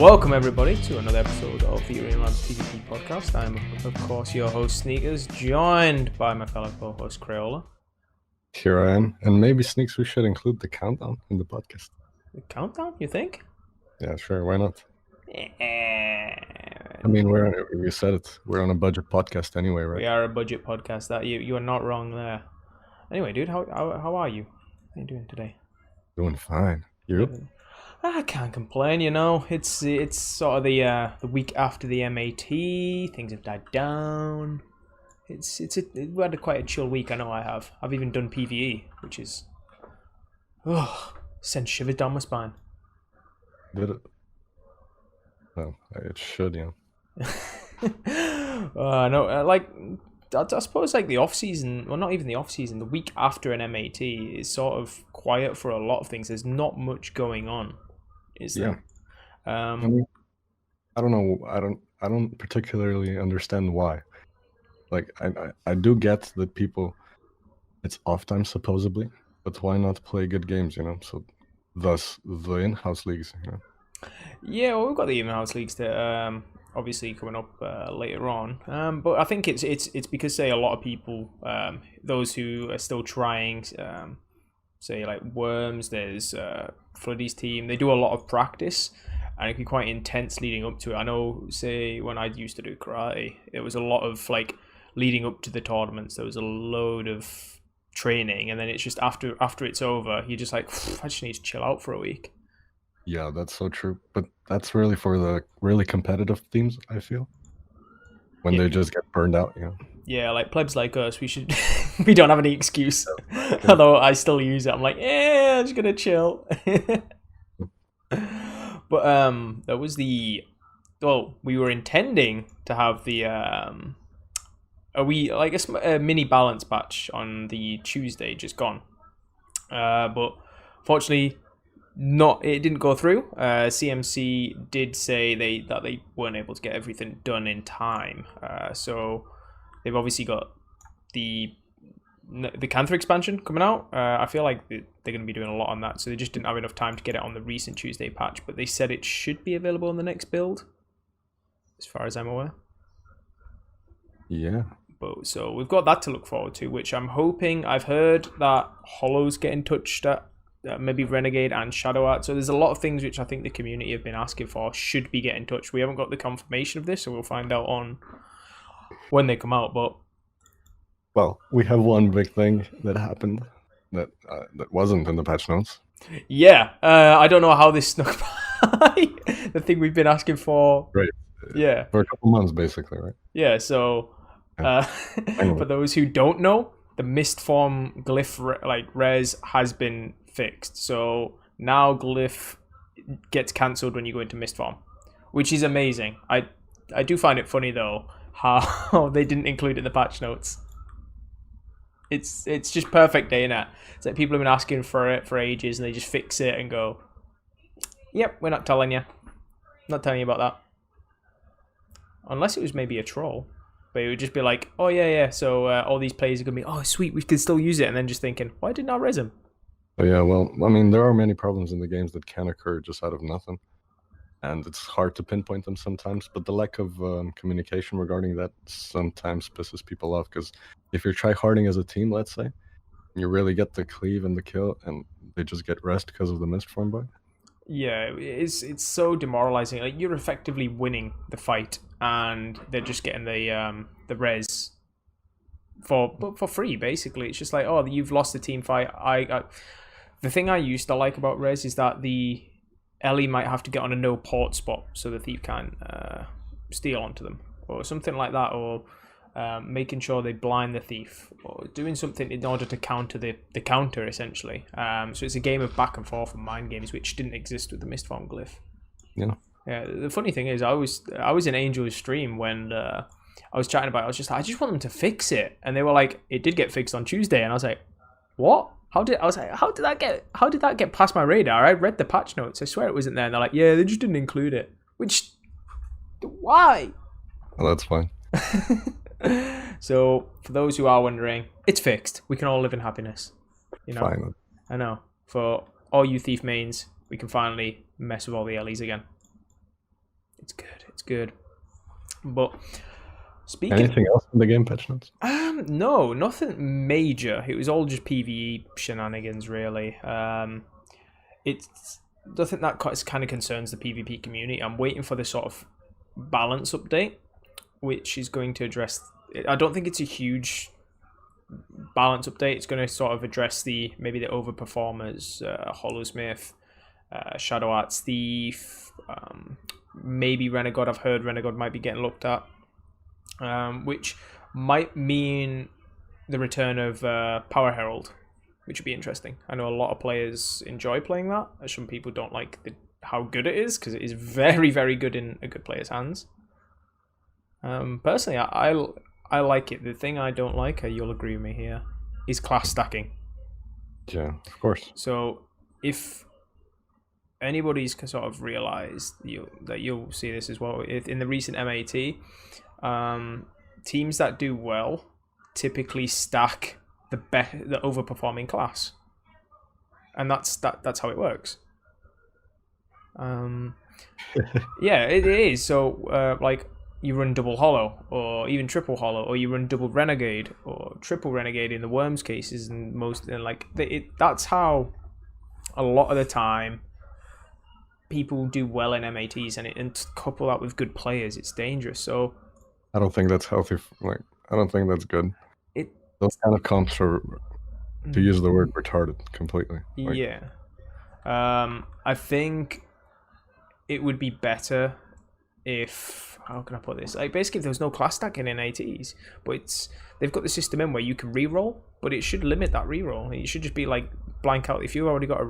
Welcome everybody to another episode of the ArenaLabs PvP podcast. I'm of course your host Sneakers, joined by my fellow co-host Crayola. Here I am, and maybe Sneaks, we should include the countdown in the podcast. The countdown, you think? Yeah, sure, why not? I mean, we said it. We're on a budget podcast anyway, right? We are a budget podcast. That you are not wrong there. Anyway, dude, how are you? How are you doing today? Doing fine. You? I can't complain. You know, it's sort of the week after the MAT. Things have died down. We had quite a chill week. I know I have. I've even done PvE, which is sends shivers down my spine. Did it? Well, it should, yeah. No, like I suppose like the off season, well, not even the off season. The week after an MAT is sort of quiet for a lot of things. There's not much going on, is there? I mean, I don't know. I don't particularly understand why. Like, I do get that people, it's off time supposedly, but why not play good games? You know, so thus the in-house leagues. You know. Yeah, well, we've got the in-house leagues that obviously coming up later on. But I think it's because say a lot of people, those who are still trying, say like Worms, there's Floodie's team, they do a lot of practice, and it can be quite intense leading up to it. I know, say when I used to do karate, it was a lot of like leading up to the tournaments. There was a load of training, and then it's just after it's over, you're just like, I just need to chill out for a week. Yeah, that's so true. But that's really for the really competitive teams, I feel. When they just get burned out, you know. Yeah, like plebs like us, we don't have any excuse. Although I still use it. I'm like, I'm just gonna chill. But that was we were intending to have the a mini balance patch on the Tuesday, just gone. But fortunately, it didn't go through. CMC did say that they weren't able to get everything done in time. So they've obviously got the Canther expansion coming out. I feel like they're going to be doing a lot on that. So they just didn't have enough time to get it on the recent Tuesday patch. But they said it should be available in the next build, as far as I'm aware. Yeah. So we've got that to look forward to, which I'm hoping. I've heard that Hollow's getting touched at. Maybe Renegade and Shadow Art. So there's a lot of things which I think the community have been asking for should be getting touched. We haven't got the confirmation of this, so we'll find out on when they come out. But well, we have one big thing that happened that wasn't in the patch notes. Yeah, I don't know how this snuck by. The thing we've been asking for. Right. Yeah. For a couple months, basically, right? Yeah. So anyway. For those who don't know, the mist form glyph res has been fixed. So now glyph gets cancelled when you go into mist form, which is amazing. I do find it funny though how they didn't include it in the patch notes. It's just perfect day, innit? It's like people have been asking for it for ages and they just fix it and go, yep, we're not telling you. Not telling you about that. Unless it was maybe a troll. But it would just be like, oh yeah, so all these players are going to be, oh sweet, we can still use it. And then just thinking, why didn't I res him? Oh yeah, well, I mean, there are many problems in the games that can occur just out of nothing. And it's hard to pinpoint them sometimes. But the lack of communication regarding that sometimes pisses people off. Because if you're tryharding as a team, let's say, you really get the cleave and the kill, and they just get rest because of the mist form bug. Yeah, it's so demoralizing. Like, you're effectively winning the fight, and they're just getting the res for free. Basically, it's just like, oh, you've lost the team fight. The thing I used to like about res is that the Ellie might have to get on a no port spot so the thief can't steal onto them, or something like that, or making sure they blind the thief, or doing something in order to counter the counter, essentially. So it's a game of back and forth and mind games, which didn't exist with the Mistform glyph. Yeah. Yeah. The funny thing is, I was in Angel's stream when I was chatting about it. I was just like, I just want them to fix it, and they were like, it did get fixed on Tuesday, and I was like, what? How did that get past my radar? I read the patch notes. I swear it wasn't there. And they're like, yeah, they just didn't include it. Which, why? Well, that's fine. So, for those who are wondering, it's fixed. We can all live in happiness. You know? Finally. I know. For all you Thief mains, we can finally mess with all the Ellies again. It's good. It's good. But speaking, Anything else in the game patch notes? no, nothing major. It was all just PvE shenanigans, really. It's nothing that kind of concerns the PvP community. I'm waiting for the sort of balance update, which is going to address. I don't think it's a huge balance update. It's going to sort of address maybe the overperformers, Holosmith, Shadow Arts Thief, maybe Renegade. I've heard Renegade might be getting looked at, which might mean the return of Power Herald, which would be interesting. I know a lot of players enjoy playing that. Some people don't like how good it is, because it is very, very good in a good player's hands. Personally, I like it. The thing I don't like, you'll agree with me here, is class stacking. Yeah, of course. So if anybody's sort of realised that you'll see this as well, if in the recent MAT, teams that do well typically stack the overperforming class, and that's how it works. Yeah, it is. So like, you run double hollow, or even triple hollow, or you run double renegade, or triple renegade in the worms cases, and that's how a lot of the time people do well in MATs, and to couple that with good players, it's dangerous. So I don't think that's healthy. Like, I don't think that's good. Those kind of comps are, to use the word, retarded completely. Like, yeah. I think it would be better if, how can I put this? Like, basically, if there was no class stacking in ATs, but they've got the system in where you can reroll, but it should limit that reroll. It should just be like blank out. If you've already got a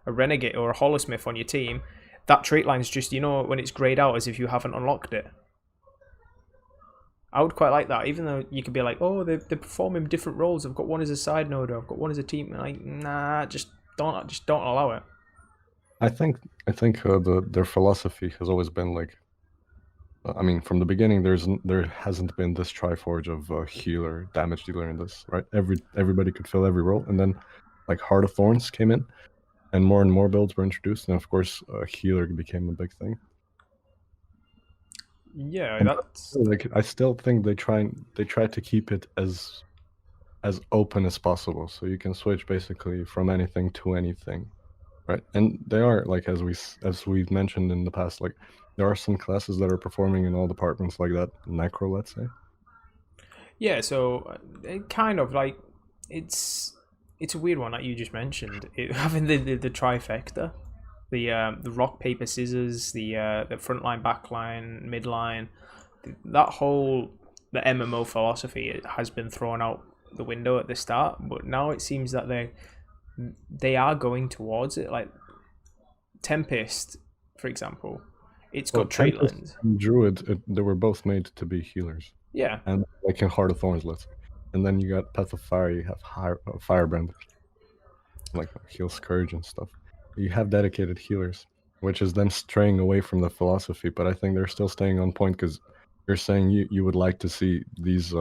renegade or a holosmith on your team, that trait line's just, when it's grayed out, as if you haven't unlocked it. I would quite like that, even though you could be like, oh, they're performing different roles. I've got one as a side node, or I've got one as a team. Like, nah, just don't allow it. I think their philosophy has always been like, I mean, from the beginning, there hasn't been this triforge of healer, damage dealer in this, right? Everybody could fill every role, and then like Heart of Thorns came in, and more builds were introduced, and of course, healer became a big thing. Yeah, and that's like, I still think they try to keep it as open as possible, so you can switch basically from anything to anything, right? And they are, like, as we've mentioned in the past, like, there are some classes that are performing in all departments, like that Necro, let's say. Yeah, so it kind of like, it's a weird one that you just mentioned. Having the trifecta, the rock paper scissors, the front line, back line, mid line, the MMO philosophy has been thrown out the window at the start, but now it seems that they are going towards it. Like Tempest, for example, it's got trait lines. Druid, they were both made to be healers. Yeah, and like in Heart of Thorns, let's say. And then you got Path of Fire, you have Firebrand, like heal Scourge and stuff. You have dedicated healers, which is them straying away from the philosophy, but I think they're still staying on point, because you're saying you would like to see these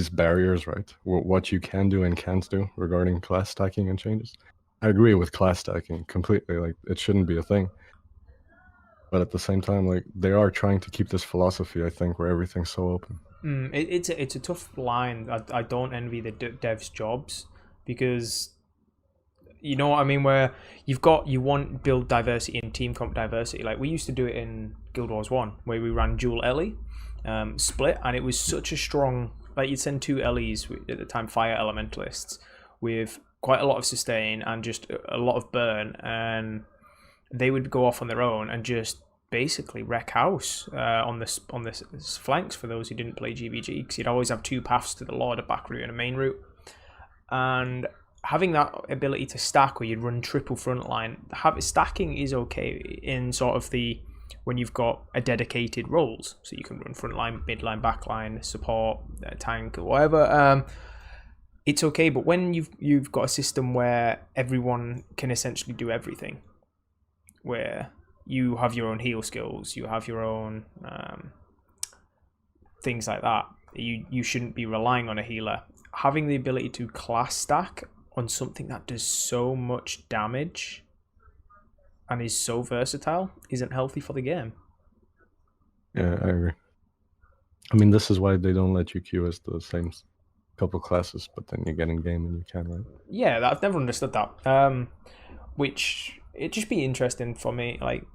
barriers, right? What you can do and can't do regarding class stacking and changes. I agree with class stacking completely. Like, it shouldn't be a thing. But at the same time, like, they are trying to keep this philosophy, I think, where everything's so open. It's a tough line. I don't envy the devs' jobs, because you know what I mean, where you want build diversity and team comp diversity. Like, we used to do it in Guild Wars 1, where we ran dual Ellie split, and it was such a strong, like, you'd send two Ellies at the time, fire elementalists, with quite a lot of sustain and just a lot of burn, and they would go off on their own and just basically wreck house on this flanks, for those who didn't play GVG, because you'd always have two paths to the Lord, a back route and a main route. And having that ability to stack, where you'd run triple frontline, stacking is okay in sort of when you've got a dedicated roles, so you can run frontline, midline, backline, support, tank, or whatever. It's okay, but when you've got a system where everyone can essentially do everything, where you have your own heal skills, you have your own things like that, you shouldn't be relying on a healer. Having the ability to class stack on something that does so much damage, and is so versatile isn't healthy for the game. Yeah, I agree. I mean, this is why they don't let you queue as the same couple classes, but then you get in game and you can, right? Yeah, I've never understood that. Which it'd just be interesting for me. Like,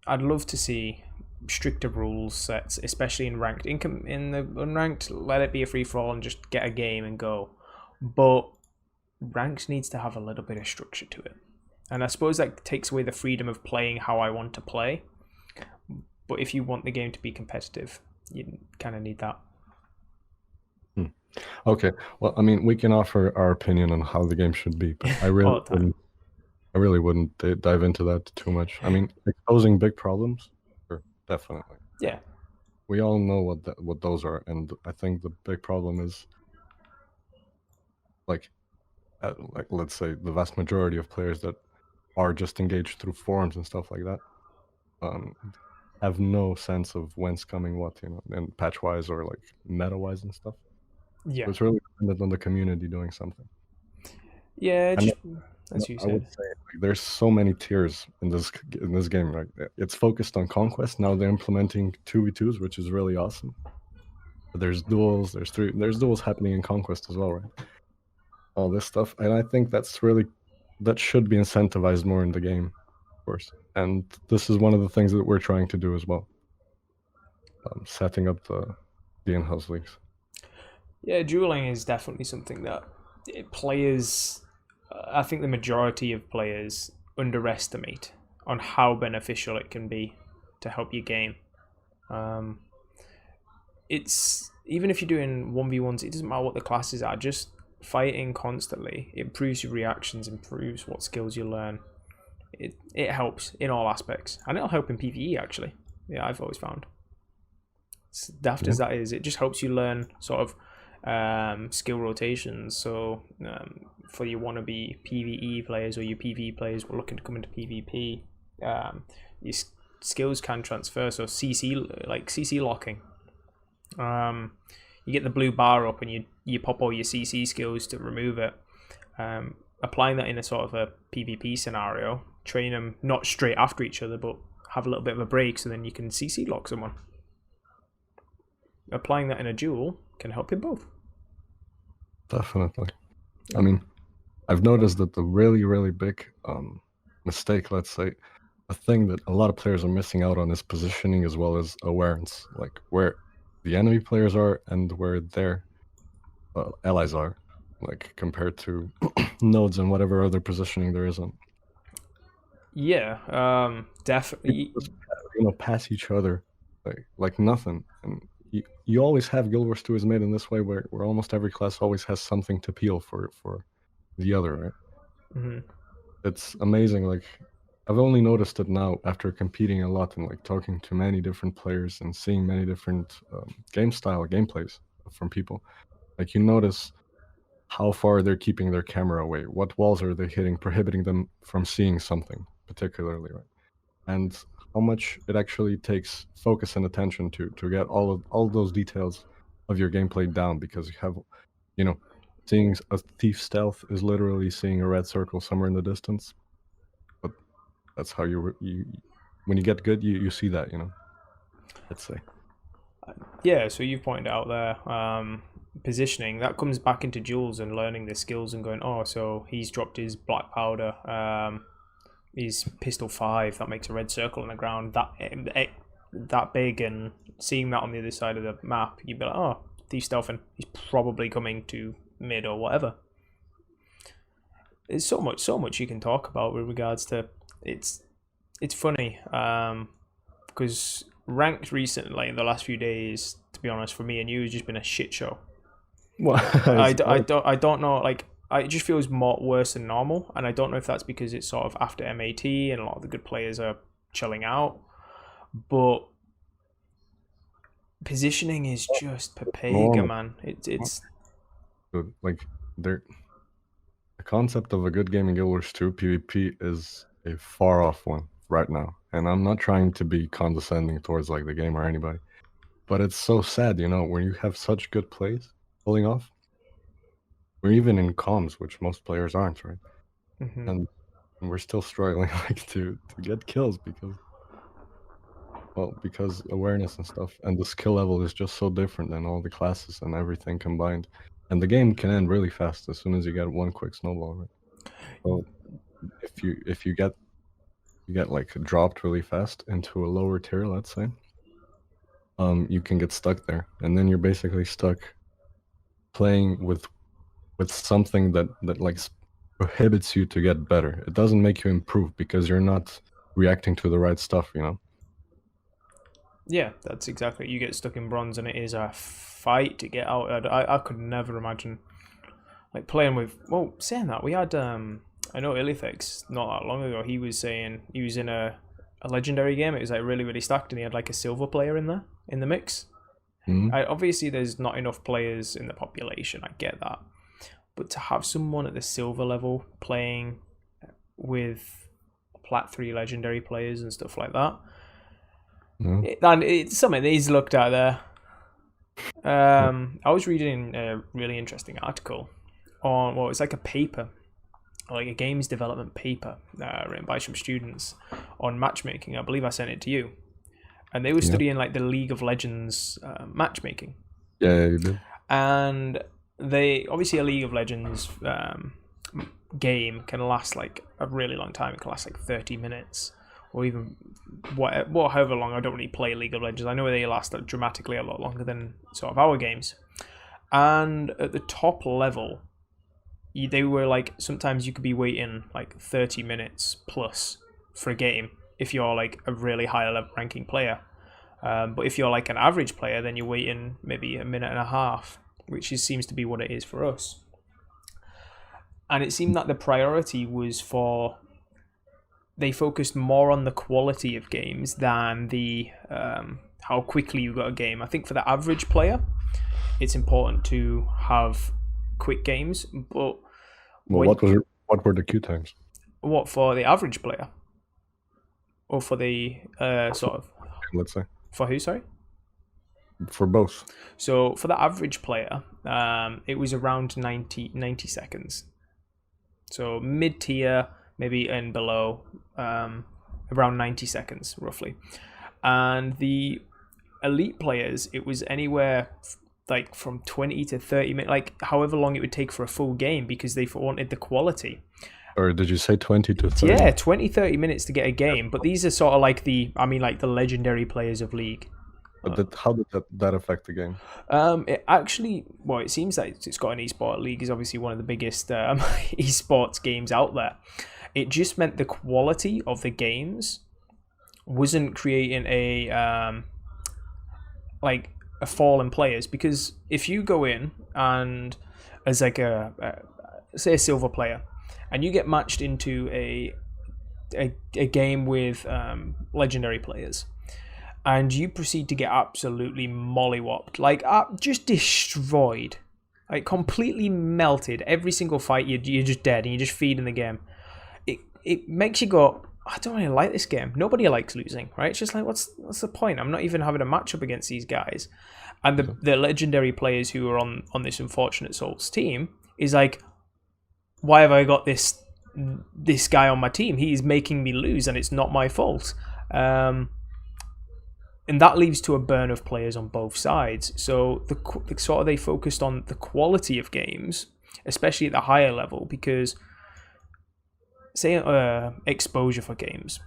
I'd love to see stricter rules sets, especially in ranked. In the unranked, let it be a free for all and just get a game and go. But ranked needs to have a little bit of structure to it, and I suppose that takes away the freedom of playing how I want to play. But if you want the game to be competitive, you kind of need that. Hmm. Okay, well, I mean, we can offer our opinion on how the game should be, but I really All the time. wouldn't. I really wouldn't dive into that too much. I mean, exposing big problems, sure, definitely. Yeah. We all know what those are, and I think the big problem is like, let's say the vast majority of players that are just engaged through forums and stuff like that, um, have no sense of whence coming what, and patch wise or like meta wise and stuff. So Yeah. it's really dependent on the community doing something. Yeah. And Just as you I would said. say like, there's so many tiers in this game. Right, it's focused on conquest. Now they're implementing 2v2s, which is really awesome. But there's duels. There's duels happening in conquest as well, right? All this stuff, and I think that should be incentivized more in the game, of course. And this is one of the things that we're trying to do as well, setting up the in-house leagues. Yeah, dueling is definitely something that players, I think the majority of players underestimate on how beneficial it can be to help your game. Um, it's even if you're doing 1v1s, it doesn't matter what the classes are, just fighting constantly improves your reactions, improves what skills you learn. It helps in all aspects, and it'll help in PvE actually. Yeah, I've always found. As daft Yeah, as that is, it just helps you learn sort of skill rotations. So for your wannabe PVE players or your PvE players who are looking to come into PvP, your skills can transfer. So CC, like CC locking. You get the blue bar up and you pop all your CC skills to remove it. Applying that in a sort of a PvP scenario, train them not straight after each other, but have a little bit of a break so then you can CC lock someone. Applying that in a duel can help in both. definitely. I mean, I've noticed that the really, really big mistake, let's say, a thing that a lot of players are missing out on is positioning as well as awareness, like where the enemy players are and where their allies are, like compared to nodes and whatever other positioning there is on. Yeah, People definitely. just, pass each other like nothing. And you always have Guild Wars 2 is made in this way where almost every class always has something to peel for the other, right? Mm-hmm. It's amazing. Like I've only noticed it now after competing a lot and like talking to many different players and seeing many different gameplays from people. Like you notice how far they're keeping their camera away, what walls are they hitting, prohibiting them from seeing something particularly, right? And how much it actually takes focus and attention to get all those details of your gameplay down because you have, you know, seeing a thief stealth is literally seeing a red circle somewhere in the distance. But that's how you when you get good, you see that, let's say. Yeah, so you pointed out there, positioning that comes back into duels and learning the skills and going, oh, so he's dropped his black powder, his pistol 5 that makes a red circle on the ground that big, and seeing that on the other side of the map, you'd be like, oh, thief stealthing, he's probably coming to mid or whatever. There's so much you can talk about with regards to it's funny because ranked recently, like in the last few days, to be honest, for me and you, has just been a shit show. Well, I don't know, like, it just feels more worse than normal, and I don't know if that's because it's sort of after MAT and a lot of the good players are chilling out, but positioning is just papega, normal. man. It's Like there, the concept of a good game in Guild Wars 2 PvP is a far off one right now. And I'm not trying to be condescending towards like the game or anybody, but it's so sad, when you have such good plays pulling off, or even in comms, which most players aren't, right? mhm. And and we're still struggling like to get kills because awareness and stuff, and the skill level is just so different than all the classes and everything combined. And the game can end really fast as soon as you get one quick snowball, right? So if you get like dropped really fast into a lower tier, let's say, you can get stuck there, and then you're basically stuck playing with something that like prohibits you to get better. It doesn't make you improve because you're not reacting to the right stuff, you know? Yeah, that's exactly. You get stuck in bronze, and it is a fight to get out. I could never imagine like playing with. Well, saying that, we had I know Ilifex not that long ago. He was saying he was in a legendary game. It was like really really stacked, and he had like a silver player in there in the mix. Mhm. Obviously, there's not enough players in the population. I get that, but to have someone at the silver level playing with Plat 3 legendary players and stuff like that, No? and it's something that he's looked at there. I was reading a really interesting article on, well, it's like a paper, like a games development paper written by some students on matchmaking. I believe I sent it to you. And they were Yeah. studying like the League of Legends matchmaking. Yeah, you did. And they, obviously a League of Legends game can last like a really long time. It can last like 30 minutes or even however long. I don't really play League of Legends. I know they last dramatically a lot longer than sort of our games. And at the top level, they were like, sometimes you could be waiting like 30 minutes plus for a game if you're like a really high level ranking player. But if you're like an average player, then you're waiting maybe a minute and a half, which seems to be what it is for us. And it seemed that the priority was they focused more on the quality of games than the how quickly you got a game. I think for the average player, it's important to have quick games, but Well, what were the queue times? What, for the average player, or for the sort of, Let's say for who? Sorry. for both. So for the average player, it was around 90 seconds. So mid tier, maybe and below, around 90 seconds roughly. And the elite players, it was anywhere like from 20 to 30 minutes, like however long it would take for a full game, because they wanted the quality. Or did you say 20 to 30? Yeah, 20, 30 minutes to get a game. But these are sort of like like the legendary players of League. But how did that affect the game? It actually, well, it seems that it's got an esport. League is obviously one of the biggest esports games out there. It just meant the quality of the games wasn't creating a like a fall in players, because if you go in and as like say a silver player, and you get matched into a game with legendary players, and you proceed to get absolutely mollywopped, like just destroyed, like completely melted. Every single fight, you're just dead, and you're just feeding the game. It makes you go, I don't really like this game. Nobody likes losing, right? It's just like, what's the point? I'm not even having a matchup against these guys. And the legendary players who are on this Unfortunate Souls team is like, why have I got this guy on my team? He is making me lose, and it's not my fault. And that leads to a burn of players on both sides. So the sort of they focused on the quality of games, especially at the higher level, because say exposure for games,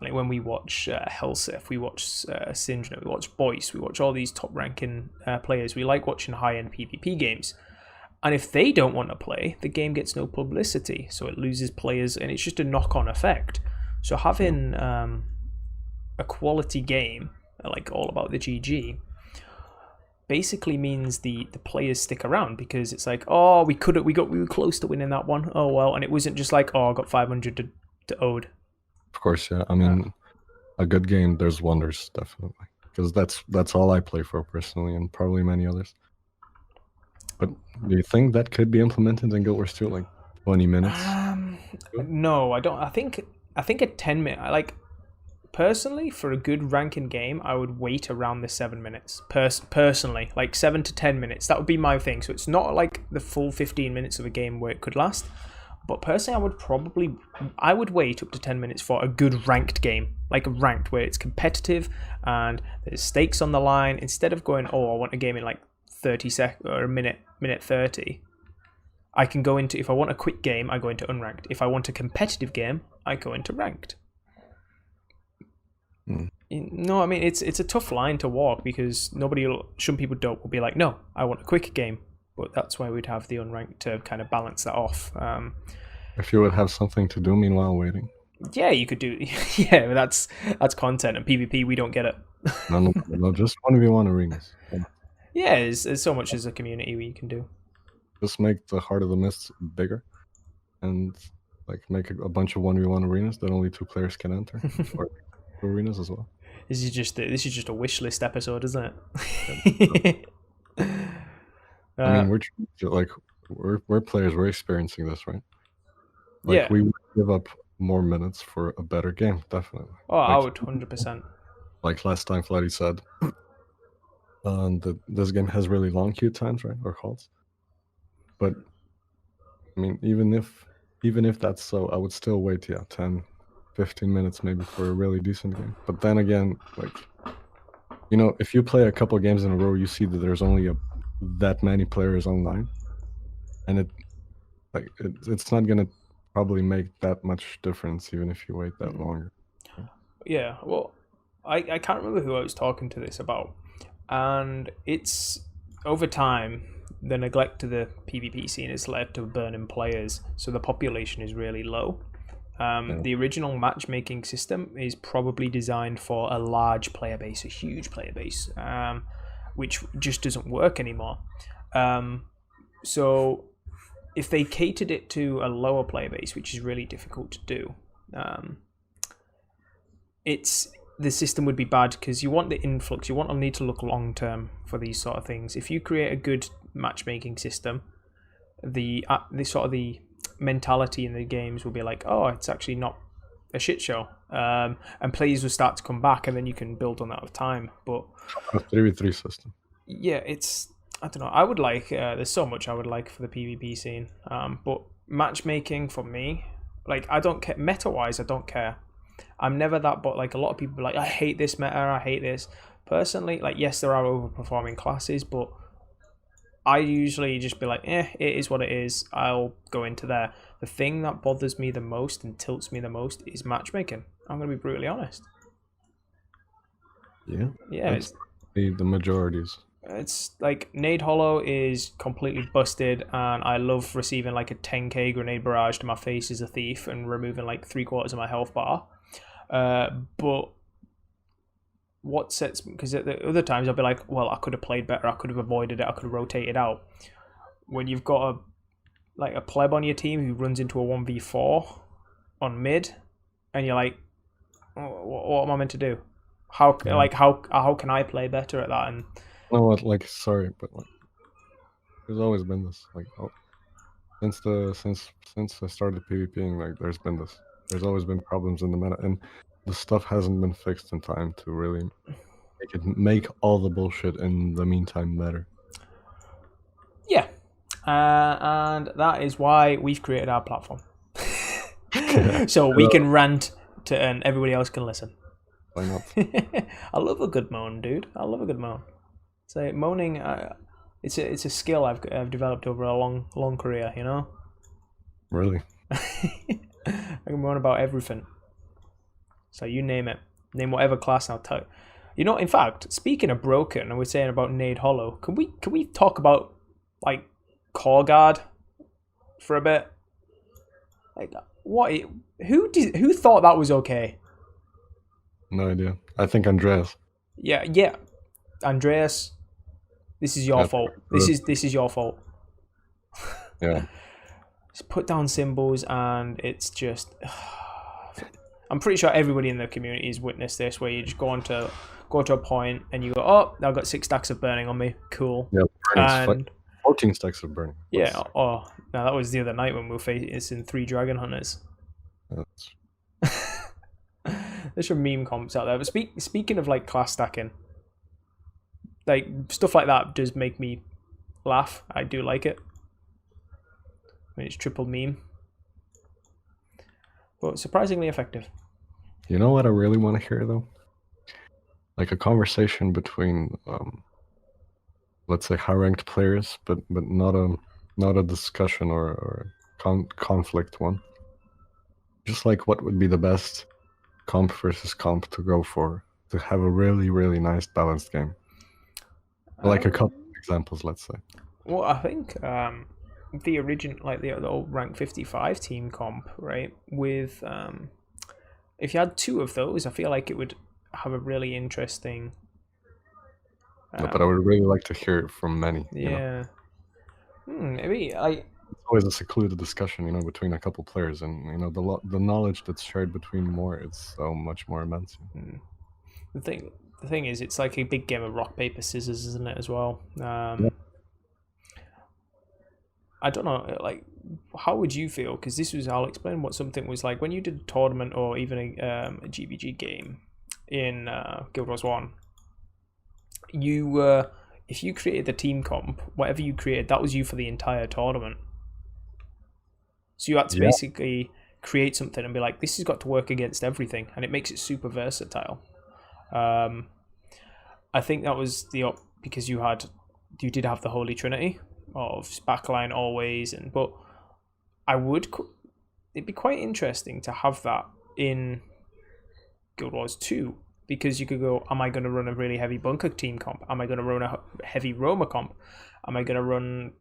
like when we watch Helseth, we watch Syndra, we watch Boyce, we watch all these top ranking players. We like watching high end PvP games, and if they don't want to play, the game gets no publicity, so it loses players, and it's just a knock on effect. So having a quality game, like all about the GG, basically means the players stick around, because it's like, oh, we were close to winning that one. Oh well, and it wasn't just like, oh, I got 500 to ode. Of course, yeah. I mean, a good game, there's wonders, definitely, because that's all I play for personally, and probably many others. But do you think that could be implemented in Guild Wars 2, like 20 minutes? No, I don't. I think a 10-minute, like, personally, for a good ranking game, I would wait around the 7 minutes. Personally, like 7 to 10 minutes, that would be my thing. So it's not like the full 15 minutes of a game where it could last, But personally, I would wait up to 10 minutes for a good ranked game, like a ranked where it's competitive and there's stakes on the line. Instead of going, oh, I want a game in like 30 seconds or a minute 30. I can go into, if I want a quick game, I go into unranked. If I want a competitive game, I go into ranked. No, I mean it's a tough line to walk because some people will be like, no, I want a quick game, but that's why we'd have the unranked to kind of balance that off. If you would have something to do meanwhile waiting. Yeah, you could do. Yeah, that's content, and PvP we don't get it. No, just 1v1 arenas. Yeah, there's so much as a community we can do. Just make the Heart of the Mist bigger, and like make a bunch of 1v1 arenas that only 2 players can enter, or arenas as well. This is just a wish list episode, isn't it? I mean, we're players. We're experiencing this, right? Like, yeah, we would give up more minutes for a better game, definitely. Oh, I would 100%. Like last time, Flatty said, this game has really long queue times, right, or halts. But I mean, even if that's so, I would still wait, 10, 15 minutes maybe for a really decent game. But then again, like, if you play a couple of games in a row, you see that there's only that many players online, and it's not gonna probably make that much difference even if you wait that longer. Yeah, well, I can't remember who I was talking to this about, and it's over time the neglect of the PvP scene has led to burning players, so the population is really low. The original matchmaking system is probably designed for a large player base, a huge player base, which just doesn't work anymore. So if they catered it to a lower player base, which is really difficult to do, the system would be bad because you want the influx, you want to need to look long term for these sort of things. If you create a good matchmaking system, the mentality in the games will be like, oh, it's actually not a shit show, and players will start to come back, and then you can build on that with time. But a 3v3 system. Yeah, I don't know. I would like. There's so much I would like for the PvP scene, but matchmaking for me, like, I don't care meta wise. I don't care. I'm never that, but like a lot of people are like, I hate this meta. I hate this. Personally, like, yes, there are overperforming classes, but I usually just be like, it is what it is. I'll go into there. The thing that bothers me the most and tilts me the most is matchmaking. I'm going to be brutally honest. Yeah. Yeah. It's the majorities. It's like Nade Hollow is completely busted, and I love receiving like a 10k grenade barrage to my face as a thief and removing like 3/4 of my health bar. But what sets, because at the other times I'll be like, well, I could have played better, I could have avoided it, I could have rotated out. When you've got a pleb on your team who runs into a 1v4 on mid, and you're like, what am I meant to do? How can I play better at that? And no, what, like, sorry, but like, there's always been this, like, since I started PvPing, like, there's always been problems in the meta, and the stuff hasn't been fixed in time to really make all the bullshit in the meantime better. Yeah, and that is why we've created our platform, so we can rant and everybody else can listen. Why not? I love a good moan, dude. I love a good moan. So moaning, it's a skill I've developed over a long career. Really? I can moan about everything. So you name it, name whatever class, and I'll tell you. In fact, speaking of broken, and we're saying about Nade Hollow, can we talk about like Core Guard for a bit? Like, what? Who thought that was okay? No idea. I think Andreas. Yeah, Andreas. This is your fault. This is your fault. Yeah. Just put down symbols, and it's just. I'm pretty sure everybody in the community has witnessed this, where you just go to a point and you go, oh, I've got 6 stacks of burning on me. Cool. Yeah, and 14 stacks of burning. Yeah. Oh, no, that was the other night when we were facing 3 dragon hunters. There's some meme comps out there. But speaking of like class stacking, like stuff like that does make me laugh. I do like it when it's triple meme. but surprisingly effective. You know what I really want to hear though? Like a conversation between, let's say, high-ranked players, but not a discussion or conflict one. Just like what would be the best comp versus comp to go for to have a really, really nice balanced game. Like a couple of examples, let's say. Well, I think the original, like the old rank 55 team comp, right? With if you had two of those, I feel like it would have a really interesting. No, but I would really like to hear it from many. Yeah. Maybe I. It's always a secluded discussion, between a couple players, and the knowledge that's shared between more, it's so much more immense. The thing is, it's like a big game of rock paper scissors, isn't it? As well. Yeah. I don't know, like, how would you feel? Because I'll explain what something was like when you did a tournament or even a GVG game in Guild Wars 1. If you created the team comp, whatever you created, that was you for the entire tournament. So you had to basically create something and be like, this has got to work against everything, and it makes it super versatile. I think that was because you did have the Holy Trinity of backline always, but it'd be quite interesting to have that in Guild Wars 2, because you could go, am I going to run a really heavy bunker team comp? Am I going to run a heavy Roma comp? Am I going to run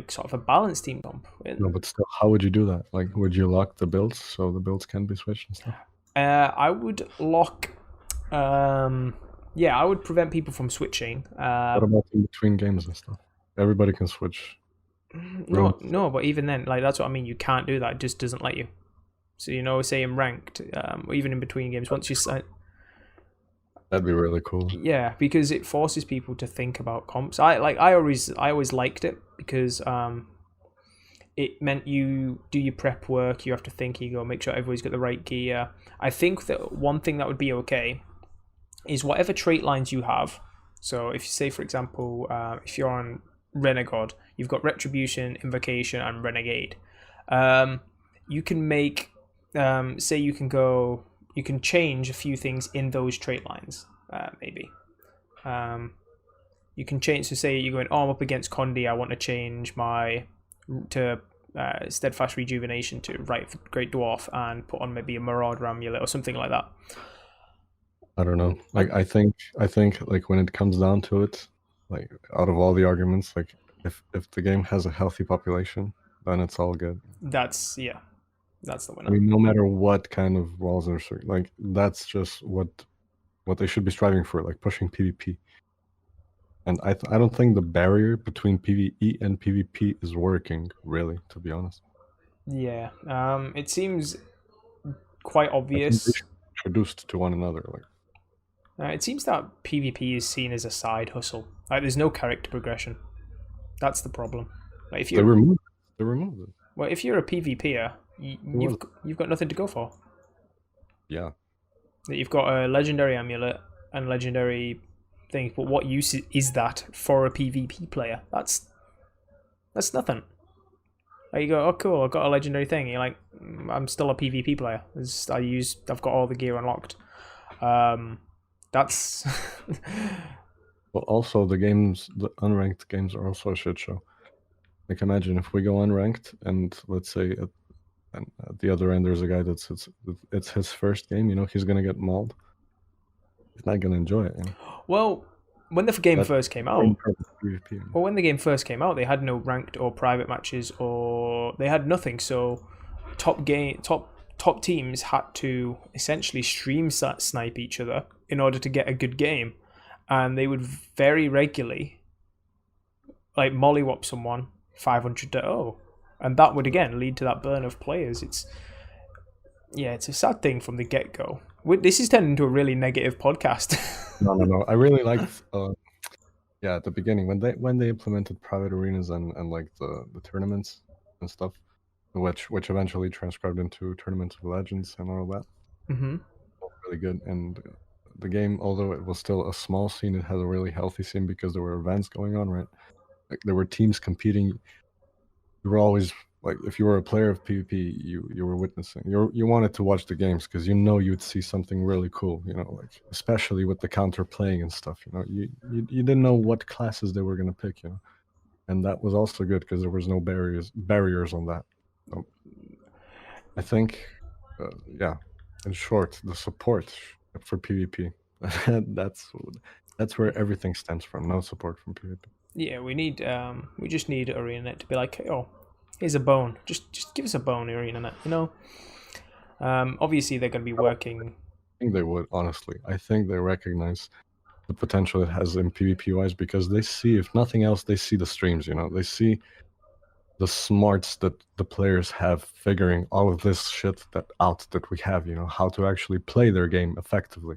sort of a balanced team comp? No, but still, how would you do that? Like, would you lock the builds so the builds can be switched and stuff? I would lock. I would prevent people from switching. What about in between games and stuff? Everybody can switch. No, but even then, like, that's what I mean. You can't do that. It just doesn't let you. So, say in ranked, or even in between games, once you start. That'd be really cool. Yeah, because it forces people to think about comps. I always liked it because it meant you do your prep work. You have to think. You go make sure everybody's got the right gear. I think that one thing that would be okay is whatever trait lines you have. So if you say, for example, if you're on Renegade, you've got Retribution, Invocation, and Renegade. You can make, you can change a few things in those trait lines, maybe. You can change, so say you're going, I'm up against Condi, I want to change to Steadfast Rejuvenation to Great Dwarf and put on maybe a Marauder Amulet or something like that. I don't know. Like, I think like when it comes down to it, like out of all the arguments, like if the game has a healthy population, then it's all good. That's the winner. I mean, no matter what kind of walls are, like, that's just what they should be striving for, like pushing PvP. And I don't think the barrier between PvE and PvP is working, really, to be honest. Yeah. It seems quite obvious. Introduced to one another, like. It seems that PvP is seen as a side hustle. Like, there's no character progression. That's the problem. Like, if They removed it. Well, if you're a PvPer, you've got nothing to go for. Yeah. You've got a legendary amulet and legendary things, but what use is that for a PvP player? That's nothing. Like, you go, oh cool, I've got a legendary thing. You're like, I'm still a PvP player. I've got all the gear unlocked. That's. Well, also the unranked games are also a shit show. Like, imagine if we go unranked and let's say at the other end there's a guy it's his first game. He's gonna get mauled. He's not gonna enjoy it. Well, when the game first came out, they had no ranked or private matches, or they had nothing. So top teams had to essentially stream snipe each other in order to get a good game, and they would very regularly like mollywop someone 500-0, and that would again lead to that burn of players. It's a sad thing from the get-go. This is turning into a really negative podcast. No. I really liked at the beginning when they implemented private arenas and like the tournaments and stuff, which eventually transcribed into Tournaments of Legends and all that. Mm-hmm. Really good. And the game, although it was still a small scene, it had a really healthy scene because there were events going on, right? Like, there were teams competing. You were always like if you were a player of PvP, you were witnessing. You wanted to watch the games because you know you'd see something really cool. You know, like especially with the counter playing and stuff. You know, you didn't know what classes they were gonna pick. You know, and that was also good because there was no barriers on that. So I think, yeah. In short, the support for PvP. that's that's where everything stems from. No support from PvP. Yeah, we just need ArenaNet to be like, oh, here's a bone. Just give us a bone, ArenaNet. You know. Obviously, they're going to be working. I think they would, honestly. I think they recognize the potential it has in PvP wise because they see, if nothing else, they see the streams, you know, they see the smarts that the players have figuring all of this shit that we have, you know, how to actually play their game effectively.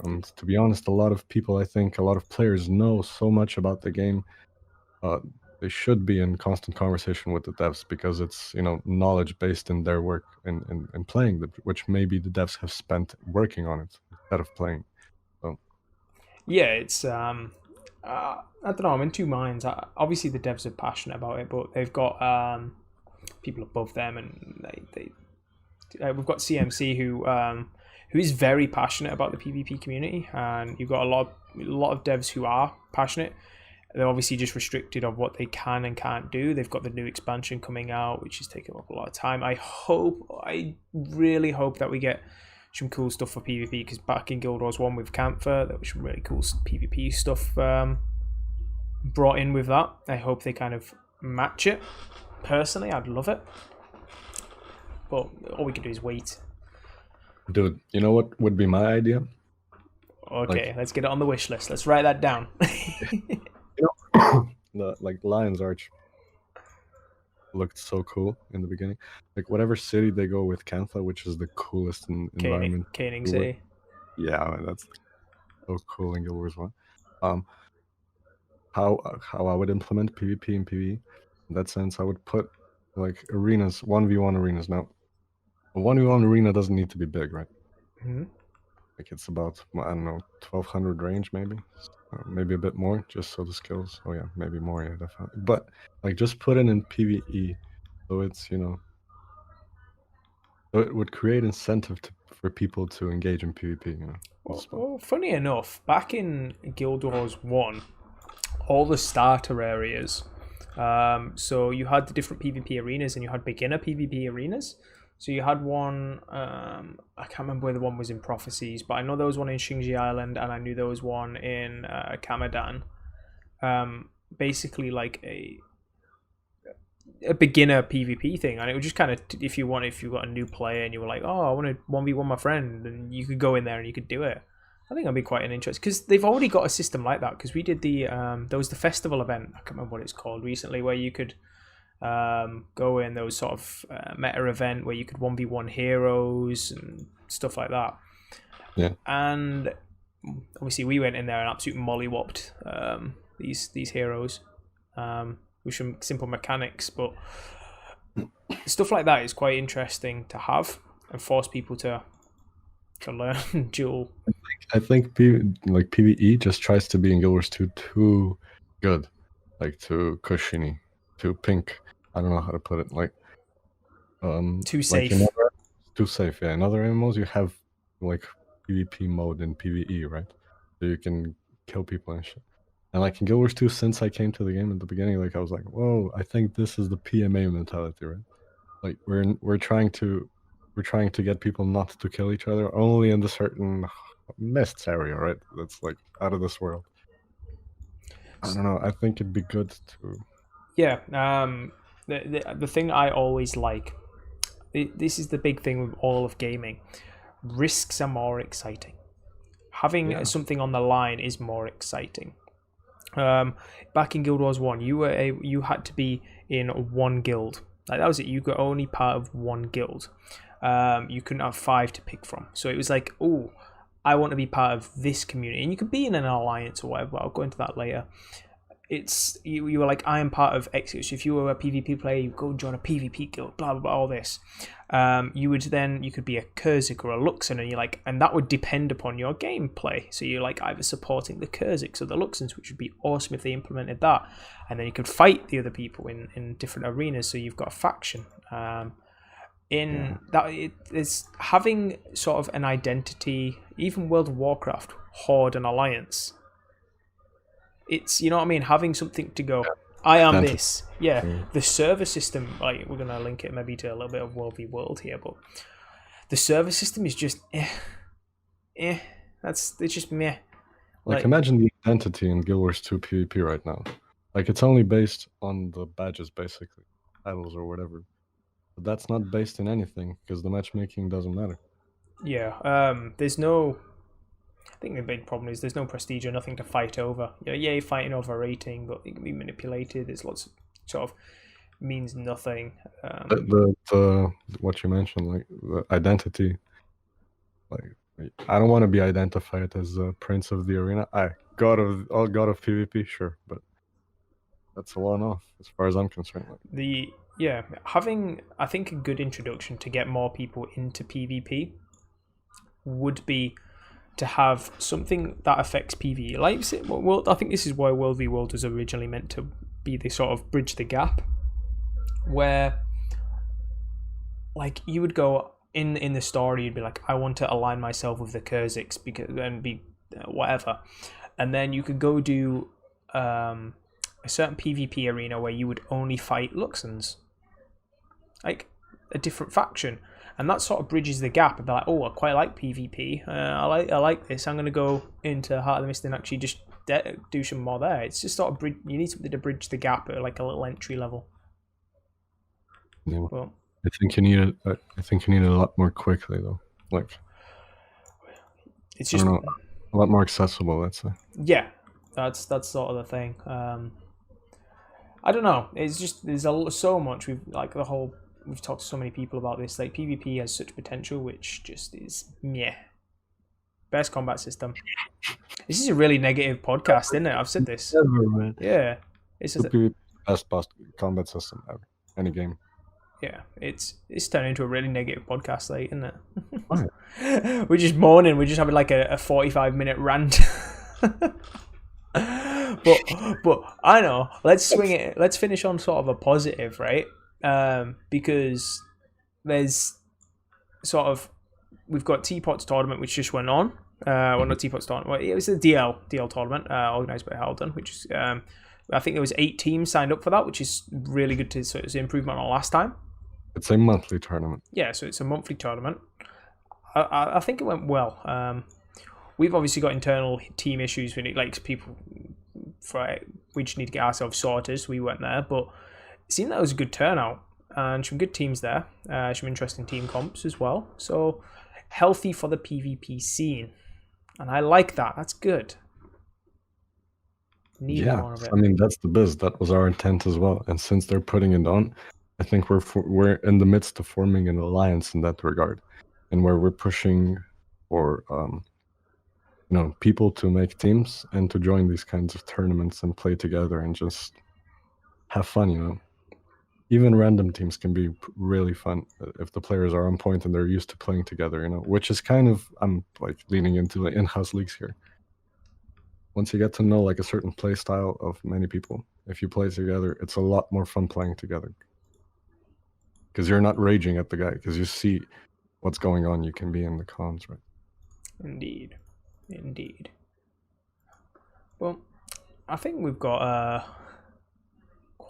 And to be honest, a lot of people, I think a lot of players know so much about the game. Uh, they should be in constant conversation with the devs because it's, you know, knowledge based in their work in playing, which maybe the devs have spent working on it instead of playing. So Yeah, it's I don't know. I'm in two minds. Obviously, the devs are passionate about it, but they've got people above them, and we've got CMC who is very passionate about the PvP community, and you've got a lot of devs who are passionate. They're obviously just restricted of what they can and can't do. They've got the new expansion coming out, which is taking up a lot of time. I really hope that we get some cool stuff for PvP, because back in Guild Wars 1 with Camphor, there was some really cool PvP stuff brought in with that. I hope they kind of match it. Personally, I'd love it. But all we can do is wait. dude, you know what would be my idea? Okay, let's get it on the wish list. Let's write that down. You know, the Lion's Arch looked so cool in the beginning. Like whatever city they go with Kantha, which is the coolest environment. Caning City. Yeah, that's so cool in Guild Wars 1. How I would implement PvP and PvE in that sense, I would put like arenas, 1v1 arenas. Now, a 1v1 arena doesn't need to be big, right? Mm-hmm. Like it's about, I don't know, 1200 range maybe. Maybe a bit more, just so the skills. Oh yeah, maybe more, yeah, definitely. But like, just put it in PVE, so it's, you know, so it would create incentive for people to engage in PvP. You know. Well, funny enough, back in Guild Wars 1, all the starter areas. So you had the different PvP arenas, and you had beginner PvP arenas. So you had one, I can't remember where the one was in Prophecies, but I know there was one in Xingji Island, and I knew there was one in Kamadan. Basically like a beginner PvP thing, and it was just kind of, if you got a new player and you were like, oh, I want to 1v1 my friend, and you could go in there and you could do it. I think that'd be quite an interest, because they've already got a system like that, because we did there was the festival event, I can't remember what it's called recently, where you could go in, there was sort of meta event where you could 1v1 heroes and stuff like that. Yeah. And obviously we went in there and absolutely mollywopped these heroes with some simple mechanics, but stuff like that is quite interesting to have and force people to learn duel. I think PvE just tries to be in Guild Wars 2 too good, like too cushiony, too pink. I don't know how to put it. Like too safe. Too safe. Yeah. In other MMOs, you have like PvP mode in PvE, right? So you can kill people and shit. And like in Guild Wars 2, since I came to the game at the beginning, like I was like, whoa, I think this is the PMA mentality, right? Like we're trying to get people not to kill each other only in the certain mists area, right? That's like out of this world. I don't know. I think it'd be good to. Yeah. The thing I always like. This is the big thing with all of gaming. Risks are more exciting. Having something on the line is more exciting. Back in Guild Wars 1, you had to be in one guild. Like that was it. You were only part of one guild. You couldn't have 5 to pick from. So it was like, oh, I want to be part of this community. And you could be in an alliance or whatever. I'll go into that later. it's you were like, I am part of X. So if you were a PvP player, you go join a PvP guild, blah blah blah, all this. You could be a Kurzik or a Luxon, and you're like, and that would depend upon your gameplay. So you're like either supporting the Kurziks or the Luxons, which would be awesome if they implemented that, and then you could fight the other people in different arenas. So you've got a faction. It's having sort of an identity. Even World of Warcraft, Horde and Alliance. It's, you know what I mean, having something to go, I am this. Yeah, the server system, like, we're going to link it maybe to a little bit of World v World here, but the server system is just it's just meh. Like, imagine the identity in Guild Wars 2 PvP right now. Like, it's only based on the badges, basically, titles or whatever. But that's not based in anything, because the matchmaking doesn't matter. Yeah, there's no... I think the big problem is there's no prestige or nothing to fight over. Yeah, you're fighting over rating, but it can be manipulated. There's lots of sort of means nothing. The what you mentioned, like the identity. Like, I don't want to be identified as a prince of the arena. God of PvP, sure, but that's a one-off as far as I'm concerned. Having, I think, a good introduction to get more people into PvP would be to have something that affects PvE. Like, well, I think this is why World v World was originally meant to be the sort of bridge the gap, where, like, you would go in the story, you'd be like, I want to align myself with the Kurziks and be whatever, and then you could go do a certain PvP arena where you would only fight Luxons, like a different faction. And that sort of bridges the gap and be like, oh, I quite like PvP. I like this. I'm going to go into Heart of the Mist and actually just do some more there. It's just sort of you need something to bridge the gap at like a little entry level. Yeah. Well, I think you need it. I think you need it a lot more quickly though. Like, it's just a lot more accessible. Let's say. Yeah, that's sort of the thing. I don't know. It's just there's so much. We've talked to so many people about this. Like, PvP has such potential, which just is meh. Best combat system. This is a really negative podcast, isn't it? I've said this. Yeah, it's just best combat system ever. Any game. Yeah, it's turned into a really negative podcast, like, isn't it? We're just mourning. We're just having like a 45-minute rant. but I know. Let's swing it. Let's finish on sort of a positive, right? Because there's sort of, we've got Teapot's tournament, which just went on. Well, not Teapot's tournament. Well, it was the DL tournament organised by Haldon, which is I think there was 8 teams signed up for that, which is really good. So it's an improvement on last time. It's a monthly tournament. Yeah, so it's a monthly tournament. I think it went well. We've obviously got internal team issues with it, like people. We just need to get ourselves sorted. So we went there, but it seemed that was a good turnout and some good teams there. Some interesting team comps as well. So healthy for the PvP scene, and I like that. That's good. Need more of it. I mean, that's the biz. That was our intent as well. And since they're putting it on, I think we're in the midst of forming an alliance in that regard, and where we're pushing for people to make teams and to join these kinds of tournaments and play together and just have fun. Even random teams can be really fun if the players are on point and they're used to playing together, which is kind of, I'm like leaning into the in-house leagues here. Once you get to know like a certain play style of many people, if you play together, it's a lot more fun playing together. Because you're not raging at the guy, because you see what's going on. You can be in the comms, right? Indeed. Well, I think we've got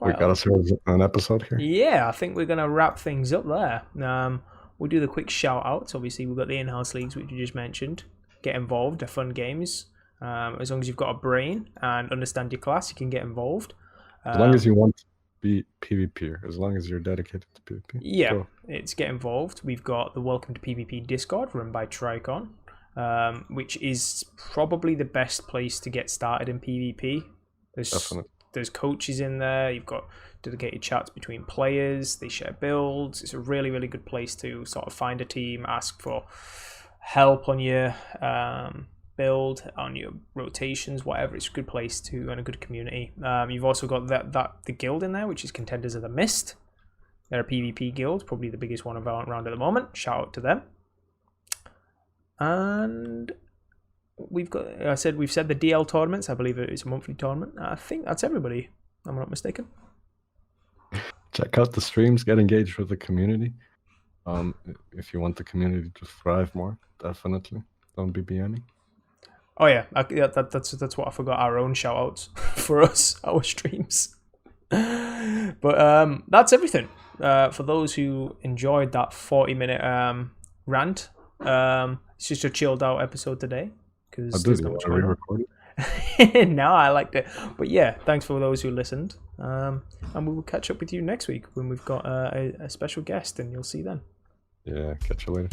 we got us an episode here. Yeah, I think we're gonna wrap things up there. We'll do the quick shout outs. Obviously, we've got the in-house leagues, which you just mentioned. Get involved. They're fun games. As long as you've got a brain and understand your class, you can get involved. As long as you want to be PvP, as long as you're dedicated to PvP. Yeah, it's get involved. We've got the Welcome to PvP Discord run by Tricon, which is probably the best place to get started in PvP. There's coaches in there. You've got dedicated chats between players. They share builds. It's a really, really good place to sort of find a team, ask for help on your build, on your rotations, whatever. It's a good place to, and a good community. You've also got the guild in there, which is Contenders of the Mist. They're a PvP guild, probably the biggest one around at the moment. Shout out to them. And we've said the DL tournaments. I believe it's a monthly tournament. I think that's everybody. I'm not mistaken. Check out the streams. Get engaged with the community. If you want the community to thrive more, definitely don't be BMing. Oh yeah, that's what I forgot. Our own shout outs for us, our streams. But that's everything. For those who enjoyed that 40-minute rant, it's just a chilled out episode today. Because Did you want to re-record it? No, I liked it. But yeah, thanks for those who listened. And we will catch up with you next week when we've got a special guest, and you'll see then. Yeah, catch you later.